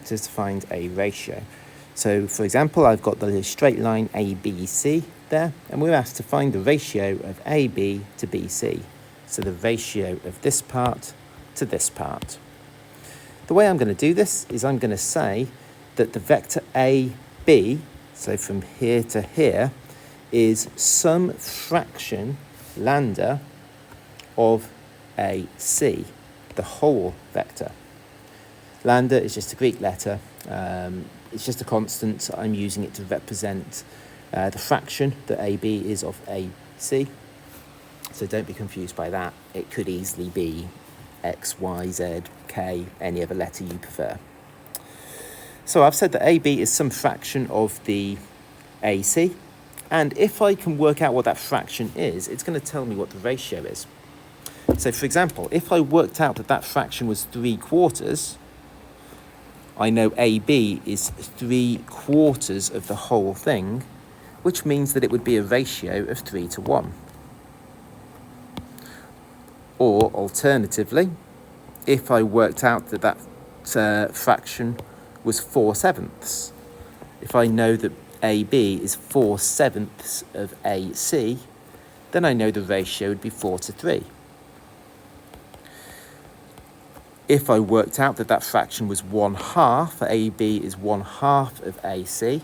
to find a ratio. So for example, I've got the straight line ABC there, and we're asked to find the ratio of AB to BC. So the ratio of this part to this part. The way I'm going to do this is I'm going to say that the vector AB, so from here to here, is some fraction lambda of AC, the whole vector. Lambda is just a Greek letter. It's just a constant. I'm using it to represent the fraction that AB is of AC. So don't be confused by that. It could easily be X, Y, Z, K, any other letter you prefer. So I've said that AB is some fraction of the AC. And if I can work out what that fraction is, it's going to tell me what the ratio is. So for example, if I worked out that that fraction was 3/4, I know AB is 3/4 of the whole thing, which means that it would be a ratio of 3:1. Or alternatively, if I worked out that that fraction was 4/7, if I know that AB is 4/7 of AC, then I know the ratio would be 4:3. If I worked out that that fraction was 1/2, AB is 1/2 of AC,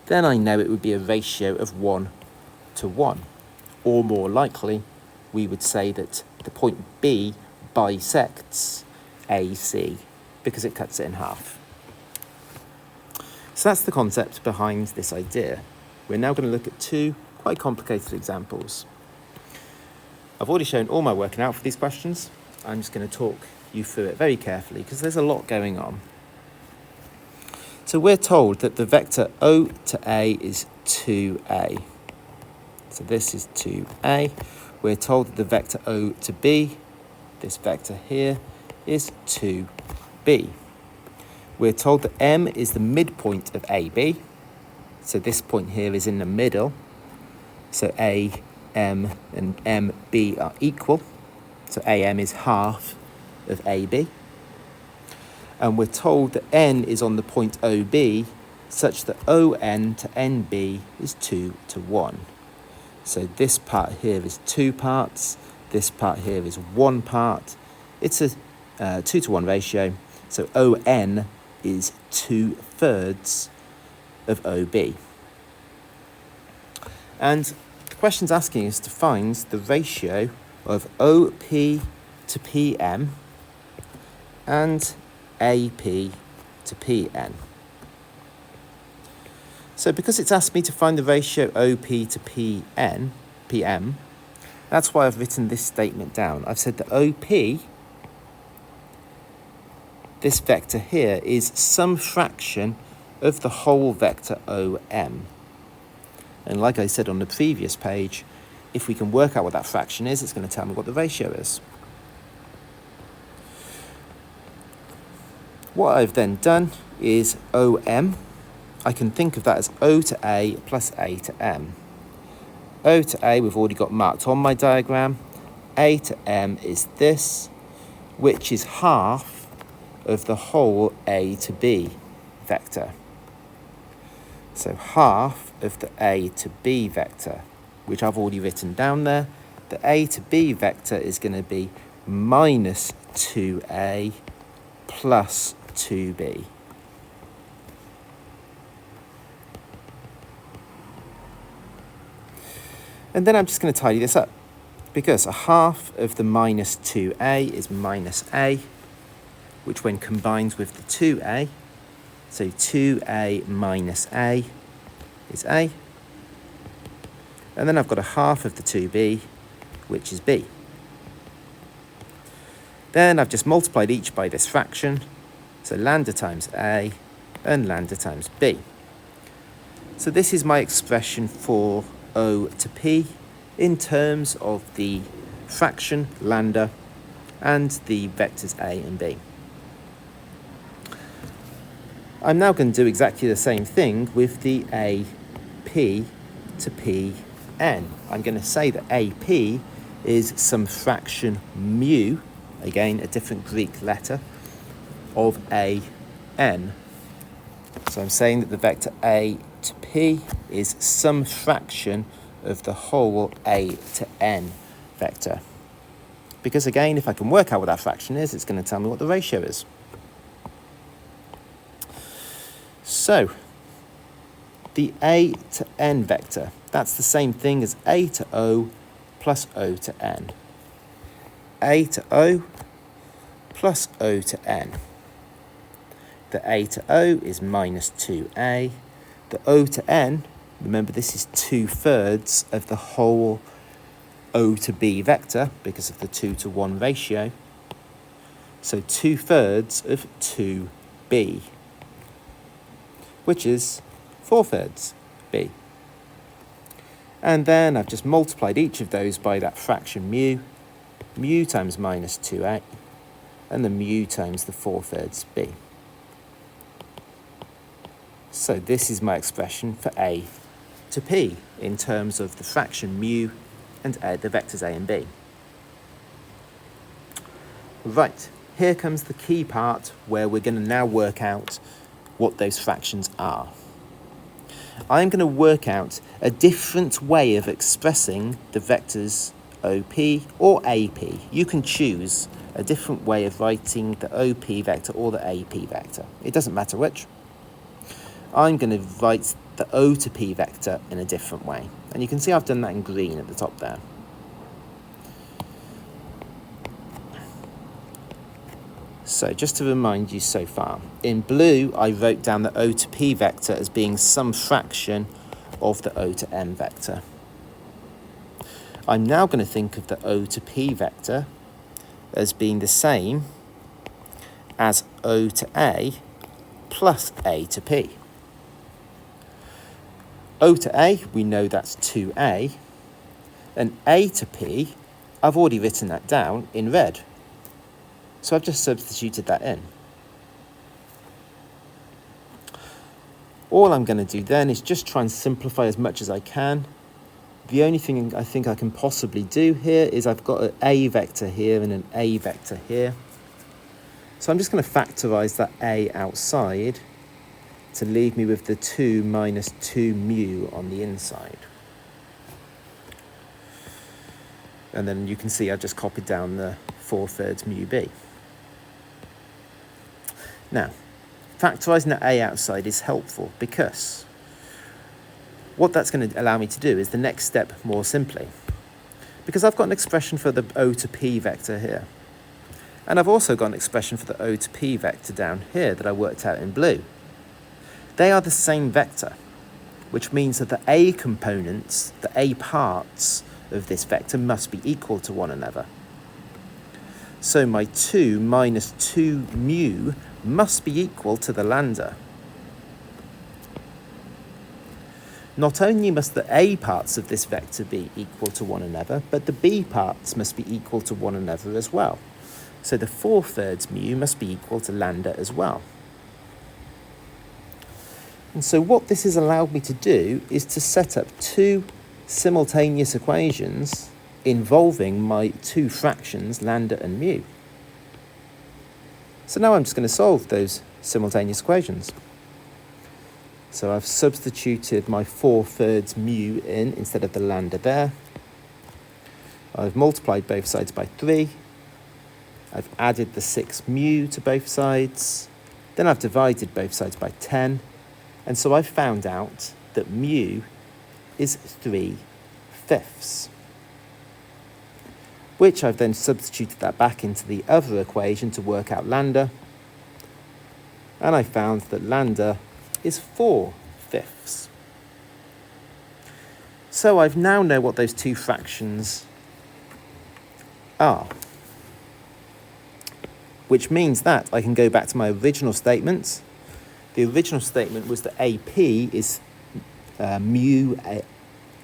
then I know it would be a ratio of 1:1. Or more likely, we would say that the point B bisects AC because it cuts it in half. So that's the concept behind this idea. We're now going to look at two quite complicated examples. I've already shown all my working out for these questions. I'm just going to talk you through it very carefully because there's a lot going on. So we're told that the vector O to A is 2A. So this is 2A. We're told that the vector O to B, this vector here, is 2B. We're told that M is the midpoint of AB. So this point here is in the middle. So A, M, and MB are equal. So AM is half of AB. And we're told that N is on the point OB such that ON to NB is 2:1. So this part here is 2 parts. This part here is 1 part. It's a 2:1 ratio. So ON is 2/3 of OB. And the question's asking us to find the ratio of OP to PM and AP to PN. So because it's asked me to find the ratio OP to PM, that's why I've written this statement down. I've said that OP, this vector here, is some fraction of the whole vector OM. And like I said on the previous page, if we can work out what that fraction is, it's going to tell me what the ratio is. What I've then done is OM. I can think of that as O to A plus A to M. O to A we've already got marked on my diagram. A to M is this, which is half of the whole A to B vector. So half of the A to B vector, which I've already written down there. The A to B vector is going to be minus 2A plus 2B. And then I'm just going to tidy this up, because a half of the minus 2A is minus A, which when combined with the 2A, so 2A minus A is A. And then I've got a half of the 2B, which is B. Then I've just multiplied each by this fraction, so lambda times A and lambda times B. So this is my expression for O to P in terms of the fraction lambda and the vectors A and B. I'm now going to do exactly the same thing with the AP to PN. I'm going to say that AP is some fraction mu, again a different Greek letter, of AN So I'm saying that the vector a to p is some fraction of the whole a to n vector. Because again, if I can work out what that fraction is, it's going to tell me what the ratio is. So the a to n vector, that's the same thing as a to o plus o to n. A to o plus o to n. The a to o is minus 2a. The o to n, remember this is 2/3 of the whole o to b vector because of the 2-to-1 ratio. So 2/3 of 2b, which is 4/3 b. And then I've just multiplied each of those by that fraction mu. Mu times minus 2a, and the mu times the 4/3 b. So this is my expression for a to p in terms of the fraction mu and the vectors a and b. Right, here comes the key part where we're going to now work out what those fractions are. I'm going to work out a different way of expressing the vectors OP or AP. You can choose a different way of writing the OP vector or the AP vector. It doesn't matter which. I'm going to write the O to P vector in a different way. And you can see I've done that in green at the top there. So just to remind you so far, in blue I wrote down the O to P vector as being some fraction of the O to N vector. I'm now going to think of the O to P vector as being the same as O to A plus A to P. O to A, we know that's 2A, and A to P, I've already written that down in red. So I've just substituted that in. All I'm going to do then is just try and simplify as much as I can. The only thing I think I can possibly do here is I've got an A vector here and an A vector here. So I'm just going to factorise that A outside to leave me with the 2 minus 2 mu on the inside. And then you can see I've just copied down the 4/3 mu b. Now, factorising the A outside is helpful because what that's going to allow me to do is the next step more simply. Because I've got an expression for the O to P vector here. And I've also got an expression for the O to P vector down here that I worked out in blue. They are the same vector, which means that the A components, the A parts of this vector must be equal to one another. So my 2 minus 2 mu must be equal to the lambda. Not only must the A parts of this vector be equal to one another, but the B parts must be equal to one another as well. So the 4/3 mu must be equal to lambda as well. And so what this has allowed me to do is to set up two simultaneous equations involving my two fractions, lambda and mu. So now I'm just going to solve those simultaneous equations. So I've substituted my 4/3 mu in instead of the lambda there. I've multiplied both sides by 3. I've added the 6 mu to both sides. Then I've divided both sides by 10. And so I've found out that mu is 3/5, which I've then substituted that back into the other equation to work out lambda. And I found that lambda is 4/5. So I now know what those two fractions are, which means that I can go back to my original statement. The original statement was that AP is mu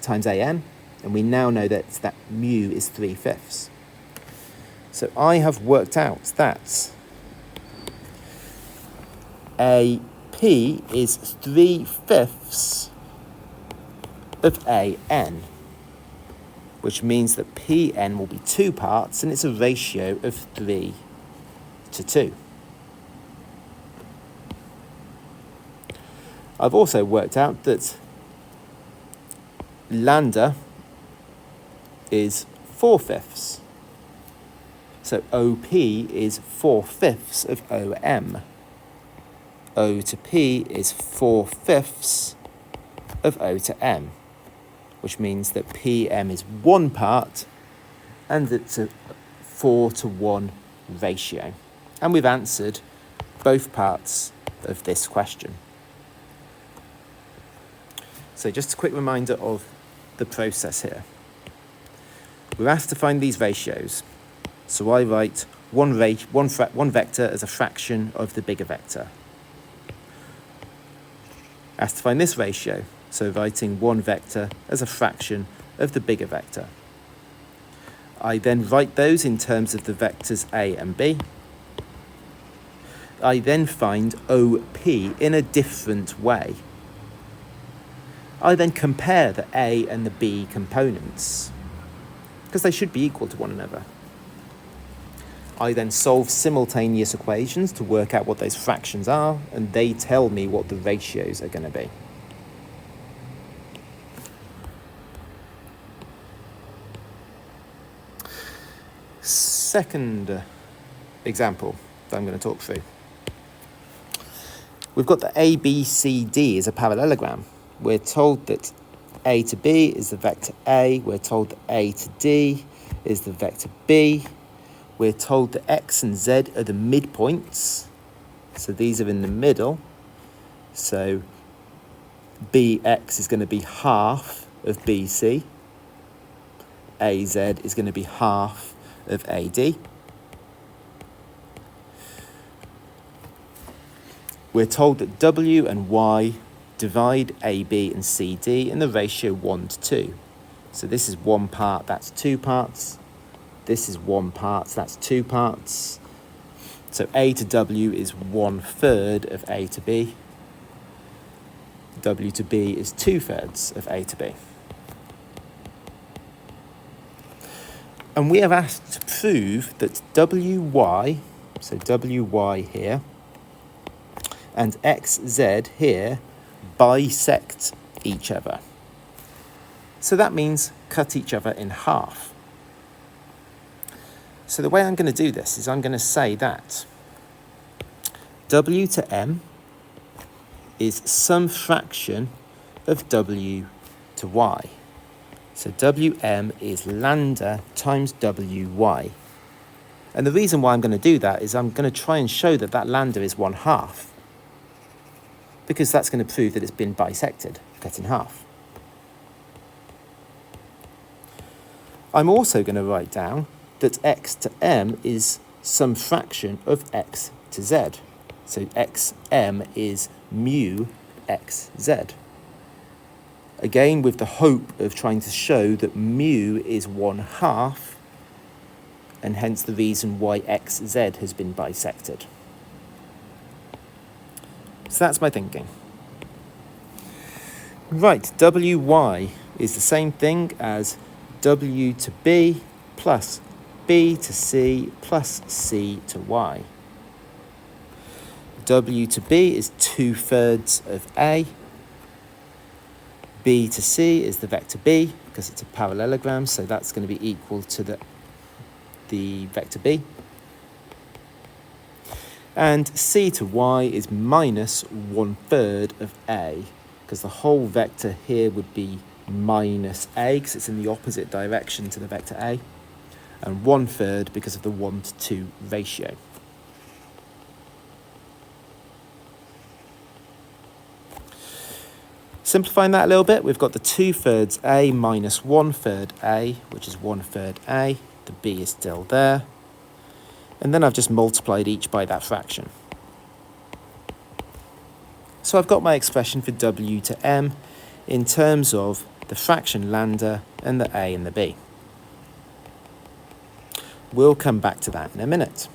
times AN, and we now know that mu is 3/5. So I have worked out that AP is 3/5 of AN, which means that PN will be 2 parts, and it's a ratio of 3 to 2. I've also worked out that lambda is 4/5. So OP is 4/5 of OM. O to P is 4/5 of O to M, which means that PM is 1 part and it's a 4:1 ratio. And we've answered both parts of this question. So just a quick reminder of the process here. We're asked to find these ratios. So I write one vector as a fraction of the bigger vector. Asked to find this ratio. So writing one vector as a fraction of the bigger vector. I then write those in terms of the vectors A and B. I then find OP in a different way. I then compare the A and the B components, because they should be equal to one another. I then solve simultaneous equations to work out what those fractions are, and they tell me what the ratios are going to be. Second example that I'm going to talk through. We've got the ABCD as a parallelogram. We're told that A to B is the vector A. We're told that A to D is the vector B. We're told that X and Z are the midpoints. So these are in the middle. So BX is going to be half of BC. AZ is going to be half of AD. We're told that W and Y divide AB and CD in the ratio 1:2. So this is 1 part, that's 2 parts. This is 1 part, so that's 2 parts. So A to W is 1/3 of A to B. W to B is 2/3 of A to B. And we are asked to prove that WY, so WY here, and XZ here bisect each other. So that means cut each other in half. So the way I'm going to do this is I'm going to say that W to M is some fraction of W to Y. So WM is lambda times WY. And the reason why I'm going to do that is I'm going to try and show that that lambda is 1/2. Because that's going to prove that it's been bisected, cut in half. I'm also going to write down that X to M is some fraction of X to Z. So XM is mu XZ. Again, with the hope of trying to show that mu is 1/2, and hence the reason why XZ has been bisected. So that's my thinking. Right, WY is the same thing as W to B plus B to C plus C to Y. W to B is 2/3 of A. B to C is the vector B, because it's a parallelogram, so that's going to be equal to the vector B. And C to Y is minus 1/3 of A, because the whole vector here would be minus A, because it's in the opposite direction to the vector A, and 1/3 because of the 1:2 ratio. Simplifying that a little bit, we've got the 2/3 A minus 1/3 A, which is 1/3 A. The B is still there. And then I've just multiplied each by that fraction. So I've got my expression for W to M in terms of the fraction lambda and the A and the B. We'll come back to that in a minute.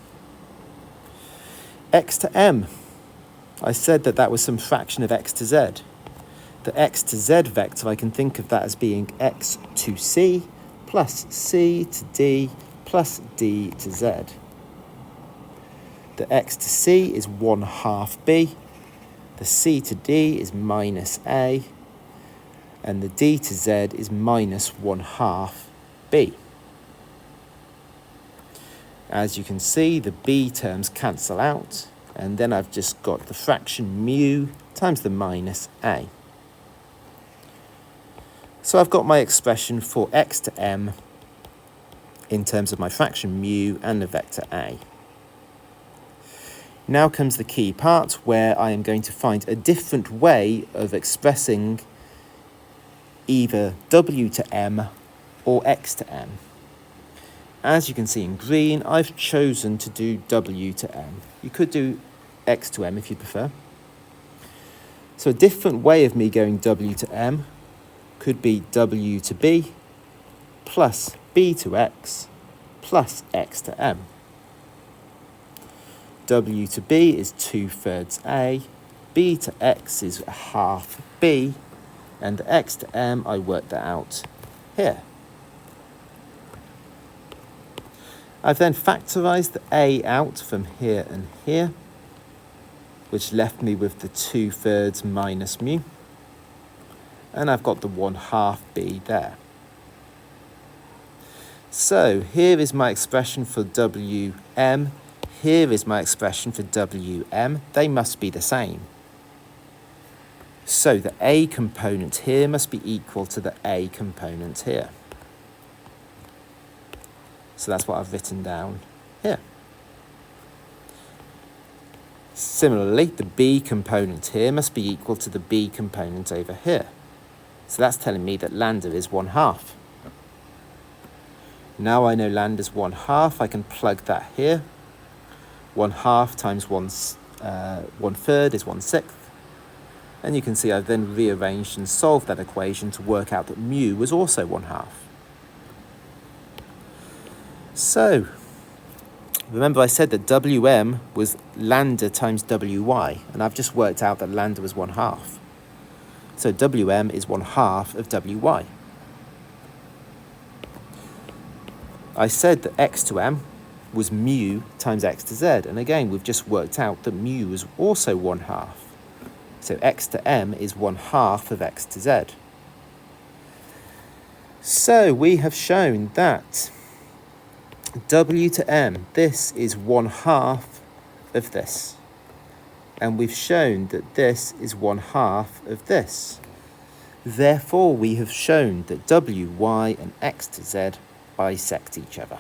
X to M. I said that that was some fraction of X to Z. The X to Z vector, I can think of that as being X to C plus C to D plus D to Z. The X to C is 1/2 B. The c to d is minus a, and the d to z is minus 1/2 b. As you can see, the b terms cancel out, and then I've just got the fraction mu times the minus a. So I've got my expression for x to m in terms of my fraction mu and the vector a. Now comes the key part where I am going to find a different way of expressing either w to m or x to m. As you can see in green, I've chosen to do w to m. You could do x to m if you prefer. So a different way of me going w to m could be w to b plus b to x plus x to m. W to b is 2/3 a, b to x is 1/2 b, and x to m, I worked that out here. I've then factorised the a out from here and here, which left me with the 2/3 minus mu, and I've got the 1/2 b there. So here is my expression for wm, here is my expression for wm, they must be the same. So the a component here must be equal to the a component here. So that's what I've written down here. Similarly, the b component here must be equal to the b component over here. So that's telling me that lambda is 1/2. Now I know lambda is 1/2, I can plug that here. 1/2 times 1/3 is 1/6. And you can see I've then rearranged and solved that equation to work out that mu was also 1/2. So, remember I said that wm was lambda times wy, and I've just worked out that lambda was 1/2. So wm is 1/2 of wy. I said that x to m was mu times x to z, and again we've just worked out that mu is also 1/2. So x to m is 1/2 of x to z. So we have shown that w to m, this is 1/2 of this. And we've shown that this is 1/2 of this. Therefore, we have shown that wy and x to z bisect each other.